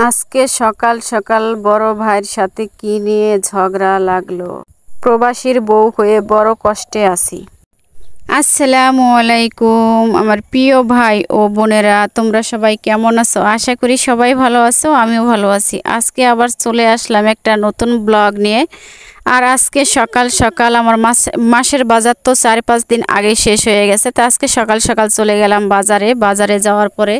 আজকে সকাল সকাল বড় ভাইয়ের সাথে কি নিয়ে ঝগড়া লাগলো। প্রবাসীর বউ হয়ে বড় কষ্টে আছি। আসসালামু আলাইকুম আমার প্রিয় ভাই ও বোনেরা, তোমরা সবাই কেমন আছো? আশা করি সবাই ভালো আছো, আমিও ভালো আছি। আজকে আবার চলে আসলাম একটা নতুন ব্লগ নিয়ে। আর আজকে সকাল সকাল আমার মাসের বাজার তো 4-5 দিন আগে শেষ হয়ে গেছে, তো আজকে সকাল সকাল চলে গেলাম বাজারে যাওয়ার পরে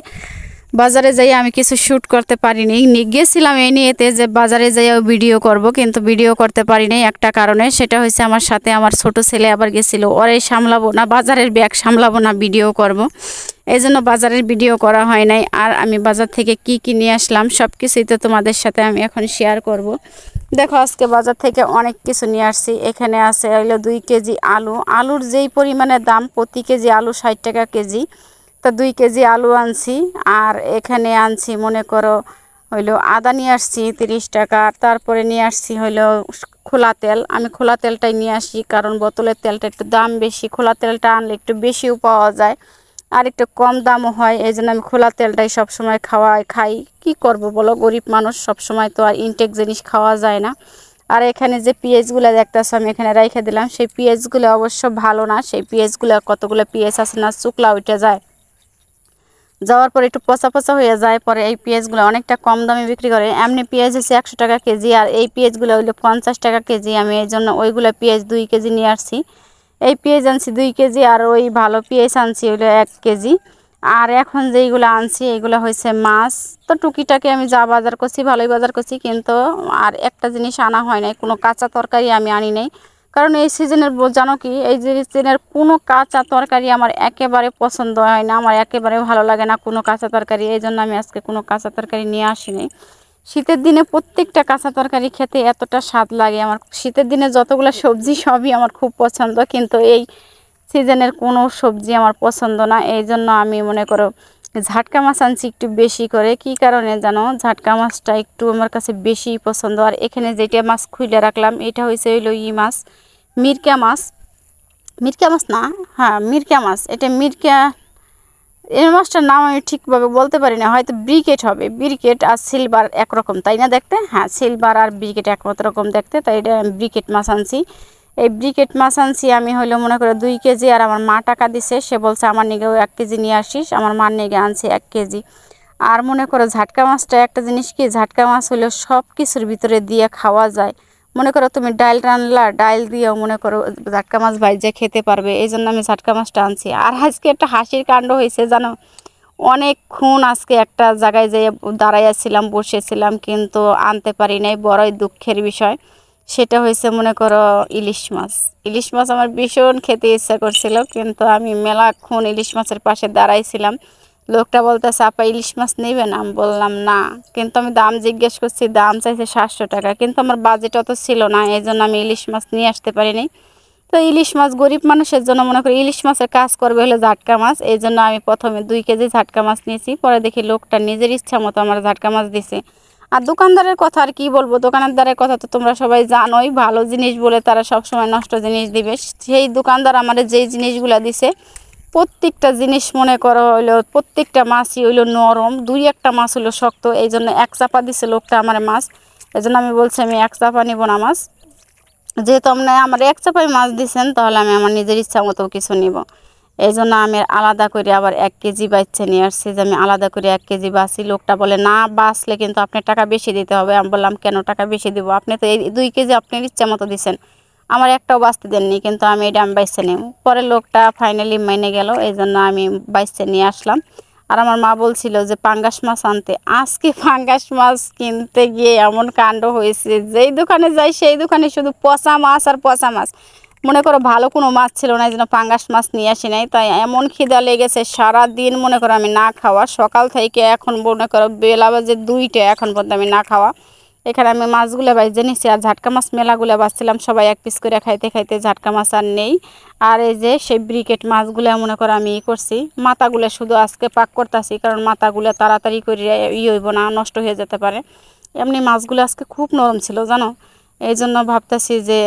বাজারে যাই আমি কিছু শ্যুট করতে পারিনি। গেছিলাম এই নিয়েতে যে বাজারে যাইও ভিডিও করব, কিন্তু ভিডিও করতে পারিনি একটা কারণে। সেটা হচ্ছে আমার সাথে আমার ছোট ছেলে আবার গেছিলো, ওরে সামলাবো না, বাজারের ব্যাগ সামলাবো না, ভিডিও করব। এই জন্য বাজারের ভিডিও করা হয় নাই। আর আমি বাজার থেকে কি কি নিয়ে আসলাম সব কিছুই তো তোমাদের সাথে আমি এখন শেয়ার করব। দেখো আজকে বাজার থেকে অনেক কিছু নিয়ে আসছি। এখানে আছে হইলো 2 কেজি আলু। আলুর যেই পরিমাণে দাম, প্রতি কেজি আলু 60 টাকা কেজি। তো 2 কেজি আলু আনছি। আর এখানে আনছি মনে করো হইলো আদা নিয়ে আসছি 30 টাকা। তারপরে নিয়ে আসছি হইলো খোলা তেল। আমি খোলা তেলটাই নিয়ে আসি, কারণ বোতলের তেলটা একটু দাম বেশি, খোলা তেলটা আনলে একটু বেশিও পাওয়া যায় আর একটু কম দামও হয়। এই জন্য আমি খোলা তেলটাই সবসময় খাই। কি করব বলো, গরিব মানুষ, সবসময় তো আর ইনটেক জিনিস খাওয়া যায় না। আর এখানে যে পেঁয়াজগুলো দেখতেছো আমি এখানে রেখে দিলাম, সেই পেঁয়াজগুলো অবশ্য ভালো না। সেই পেঁয়াজগুলো কতগুলো পেঁয়াজ আছে না, শুকলা উঠে যায়, যাওয়ার পরে একটু পচা পচা হয়ে যায়। পরে এই পেঁয়াজগুলো অনেকটা কম দামে বিক্রি করে। এমনি পেঁয়াজ হচ্ছে 100 টাকা কেজি, আর এই পেঁয়াজগুলো হইলো 50 টাকা কেজি। আমি এই জন্য ওইগুলো পেঁয়াজ 2 কেজি নিয়ে আসছি। এই পেঁয়াজ আনছি 2 কেজি, আর ওই ভালো পেঁয়াজ আনছি হইলো 1 কেজি। আর এখন যেইগুলো আনছি এইগুলো হয়েছে মাছ। তো টুকিটাকে আমি যা বাজার করছি ভালোই বাজার করছি, কিন্তু আর একটা জিনিস আনা হয় নাই, কোনো কাঁচা তরকারি আমি আনি নাই। কারণ এই সিজনের জানো কি, এই যে সিজনের কোনো কাঁচা তরকারি আমার একেবারে পছন্দ হয় না, আমার একেবারে ভালো লাগে না কোনো কাঁচা তরকারি। এই জন্য আমি আজকে কোনো কাঁচা তরকারি নিয়ে আসিনি। শীতের দিনে প্রত্যেকটা কাঁচা তরকারি খেতে এতটা স্বাদ লাগে আমার। শীতের দিনে যতগুলো সবজি সবই আমার খুব পছন্দ, কিন্তু এই সিজনের কোনো সবজি আমার পছন্দ না। এই জন্য আমি মনে করো ঝাটকা মাছ আনছি একটু বেশি করে। কি কারণে জানো, ঝাটকা মাছটা একটু আমার কাছে বেশি পছন্দ। আর এখানে যেটা মাছ খুলে রাখলাম এটা হয়েছে হইলো মাছ, মিরকা মাছ। মিরকা মাছ না, হ্যাঁ মিরকা মাছ, এটা মিরকা। এই মাছটার নাম আমি ঠিকভাবে বলতে পারি না, হয়তো ব্রিকেট হবে। ব্রিকেট আর সিলভার একরকম তাই না দেখতে? হ্যাঁ, সিলভার আর ব্রিকেট একমত রকম দেখতে, তাই এটা ব্রিকেট মাছ আনছি। এই ব্রিকেট মাছ আনছি আমি হলো মনে করো 2 কেজি। আর আমার মা টাকা দিছে, সে বলছে আমার নিগেও 1 কেজি নিয়ে আসিস। আমার মার নিগে আনছি 1 কেজি। আর মনে করো ঝাটকা মাছটা একটা জিনিস কি, ঝাটকা মাছ হলো সব কিছুর ভিতরে দিয়ে খাওয়া যায়। মনে করো তুমি ডাল রান্নলা, ডাল দিয়েও মনে করো ঝাটকা মাছ ভাইজা খেতে পারবে। এই জন্য আমি ঝাটকা মাছটা আনছি। আর আজকে একটা হাসির কাণ্ড হয়েছে জানো, অনেকক্ষণ আজকে একটা জায়গায় যেয়ে দাঁড়াইয়াছিলাম, বসেছিলাম, কিন্তু আনতে পারি নাই, বড়ই দুঃখের বিষয়। সেটা হয়েছে মনে করো ইলিশ মাছ। ইলিশ মাছ আমার ভীষণ খেতে ইচ্ছা করছিল, কিন্তু আমি মেলাক্ষণ ইলিশ মাছের পাশে দাঁড়াইছিলাম। লোকটা বলতেছে আপা ইলিশ মাছ নেবেন? আমি বললাম না, কিন্তু আমি দাম জিজ্ঞেস করছি, দাম চাইছে 700 টাকা, কিন্তু আমার বাজেট অত ছিল না, এই জন্য আমি ইলিশ মাছ নিয়ে আসতে পারিনি। তো ইলিশ মাছ গরিব মানুষের জন্য মনে করি ইলিশ মাছের কাজ করবে হলো ঝাটকা মাছ। এই জন্য আমি প্রথমে 2 কেজি ঝাটকা মাছ নিয়েছি। পরে দেখি লোকটা নিজের ইচ্ছা মতো আমার ঝাটকা মাছ দিছে। আর দোকানদারের কথা আর কি বলবো, দোকানদারের কথা তো তোমরা সবাই জানোই, ভালো জিনিস বলে তারা সবসময় নষ্ট জিনিস দিবে। সেই দোকানদার আমাদের যেই জিনিসগুলো দিছে প্রত্যেকটা জিনিস মনে করো হইলো প্রত্যেকটা মাছই হইলো নরম, 2-1টা মাছ হইলো শক্ত। এই জন্য 1 চাপা দিছে লোকটা আমার মাছ। এই জন্য আমি বলছি আমি 1 চাপা নিব না মাছ। যেহেতু আপনি আমার 1 চাপাই মাছ দিচ্ছেন, তাহলে আমি আমার নিজের ইচ্ছা মতো কিছু নিব। এই জন্য আমি আলাদা করে আবার 1 কেজি বাচ্চা নিয়ে আসছি, যে আমি আলাদা করে 1 কেজি বাছি। লোকটা বলে না, বাছলে কিন্তু আপনার টাকা বেশি দিতে হবে। আমি বললাম কেন টাকা বেশি দিব? আপনি তো এই 2 কেজি আপনার ইচ্ছা মতো দিচ্ছেন, আমার একটাও বাঁচতে দেননি, কিন্তু আমি এটা আমি বাইছে নিব। পরে লোকটা ফাইনালি মেনে গেল, এই জন্য আমি বাইছে নিয়ে আসলাম। আর আমার মা বলছিল যে পাঙ্গাস মাছ আনতে। আজকে পাঙ্গাস মাছ কিনতে গিয়ে এমন কাণ্ড হয়েছে, যেই দোকানে যাই সেই দোকানে শুধু পচা মাছ আর পচা মাছ। মনে করো ভালো কোনো মাছ ছিল না, এই জন্য পাঙ্গাস মাছ নিয়ে আসি নাই। তাই এমন খিদা লেগেছে, সারাদিন মনে করো আমি না খাওয়া, সকাল থেকে এখন মনে করো বেলা বাজে 2টা, এখন পর্যন্ত আমি না খাওয়া। এখানে আমি মাছগুলো বাইজে নিছি, আর ঝাটকা মাছ মেলাগুলো বাছছিলাম, সবাই 1 পিস করে খাইতে খাইতে ঝাটকা মাছ আর নেই। আর এই যে সেই ব্রিকেট মাছগুলো মনে করো আমি করছি, মাথাগুলো শুধু আজকে পাক করতেছি, কারণ মাথাগুলো তাড়াতাড়ি করে হইব না, নষ্ট হয়ে যেতে পারে। এমনি মাছগুলো আজকে খুব নরম ছিল জানো, এই জন্য ভাবতেছি যে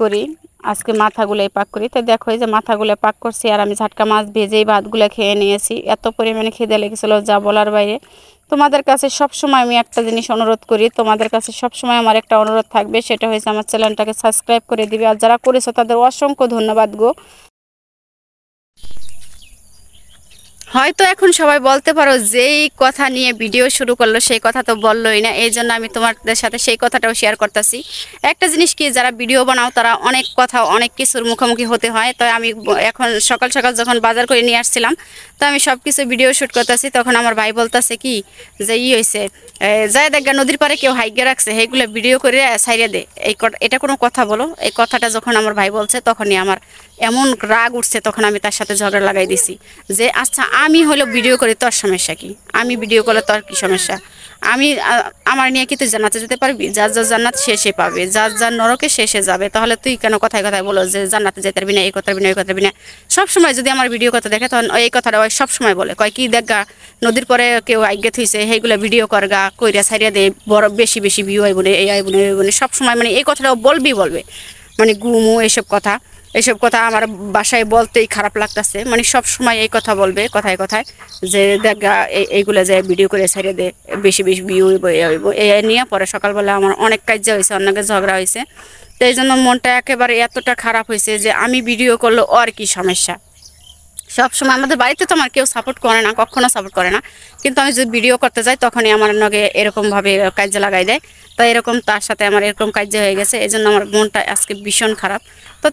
করি। আজকে মাথাগুলোই পাক করি। তো দেখো এই যে মাথাগুলো পাক করছি, আর আমি ঝাটকা মাছ ভেজেই ভাতগুলো খেয়ে নিয়েছি। এত পরিমাণে খিদে লেগেছিলো যা বলার বাইরে। তোমাদের কাছে সব সময় আমি একটা জিনিস অনুরোধ করি, তোমাদের কাছে সব সময় আমার একটা অনুরোধ থাকবে, সেটা হয়েছে আমার চ্যানেলটাকে সাবস্ক্রাইব করে দিবে। আর যারা করেছো তাদের অসংখ্য ধন্যবাদ গো। হয়তো এখন সবাই বলতে পারো যেই কথা নিয়ে ভিডিও শুরু করলো সেই কথা তো বললোই না, এই জন্য আমি তোমাদের সাথে সেই কথাটাও শেয়ার করতেছি। একটা জিনিস কি, যারা ভিডিও বানাও তারা অনেক কথা অনেক কিছুর মুখোমুখি হতে হয়। তো আমি এখন সকাল সকাল যখন বাজার করে নিয়ে আসছিলাম, তো আমি সব কিছু ভিডিও শ্যুট করতেছি, তখন আমার ভাই বলতেছে কি যে হয়েছে যায় দেখা নদীর পাড়ে কেউ হাইগে রাখছে, সেইগুলো ভিডিও করে সাইরে দে, এটা কোনো কথা বলো? এই কথাটা যখন আমার ভাই বলছে তখনই আমার এমন রাগ উঠছে, তখন আমি তার সাথে ঝগড়া লাগাই দিছি যে আচ্ছা আমি হলো ভিডিও করি, তোর সমস্যা কি? আমি ভিডিও করলে তোর কি সমস্যা? আমি আমার নিয়ে কি তুই জান্নাতে যেতে পারবি? যার যার জান্নাত সে পাবে, যার যার নরকে সে যাবে। তাহলে তুই কেন কথায় কথায় বলো যে জান্নাতে যেতে পারবি না, এই কথা পারবি না, এই কথা পারবি না? সবসময় যদি আমার ভিডিও কথা দেখে তখন এই কথাটা ওই সবসময় বলে, কয় কি দেখ গা নদীর পরে কেউ আজ্ঞে থইছে, সেইগুলো ভিডিও কর গা, কইরা সাইরিয়া দে, বড় বেশি বেশি ভিউ আইব না, এই আইব না, এই সবসময় মানে এই কথাটাও বলবে মানে গুমু এইসব কথা আমার বাসায় বলতেই খারাপ লাগতেছে। মানে সব সময় এই কথা বলবে কথায় কথায় যে দেখা এইগুলা যে ভিডিও করে ছেড়ে দে, বেশি বেশি ভিউ হইব, এই নিয়ে পরে সকালবেলা আমার অনেক কাজ হয়েছে, অনেকে ঝগড়া হয়েছে। তো এই জন্য মনটা একেবারে এতটা খারাপ হয়েছে যে আমি ভিডিও করলে ওর কি সমস্যা? সবসময় আমাদের বাড়িতে তো আমার কেউ সাপোর্ট করে না, কখনো সাপোর্ট করে না, কিন্তু আমি যদি ভিডিও করতে যাই তখনই আমার নগে এরকমভাবে কাজে লাগাই দেয়। তো এরকম তার সাথে আমার এরকম কাজে হয়ে গেছে, এই জন্য আমার মনটা আজকে ভীষণ খারাপ। তো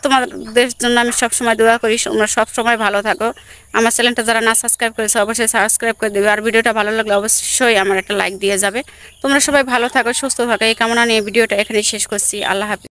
তোমাদের জন্য আমি সবসময় দোয়া করি, তোমরা সবসময় ভালো থাকো। আমার চ্যানেলটা যারা না সাবস্ক্রাইব করেছে অবশ্যই সাবস্ক্রাইব করে দেবে, আর ভিডিওটা ভালো লাগলে অবশ্যই আমার একটা লাইক দিয়ে যাবে। তোমরা সবাই ভালো থাকো, সুস্থ থাকো, এই কামনা নিয়ে ভিডিওটা এখানেই শেষ করছি। আল্লাহ হাফিজ।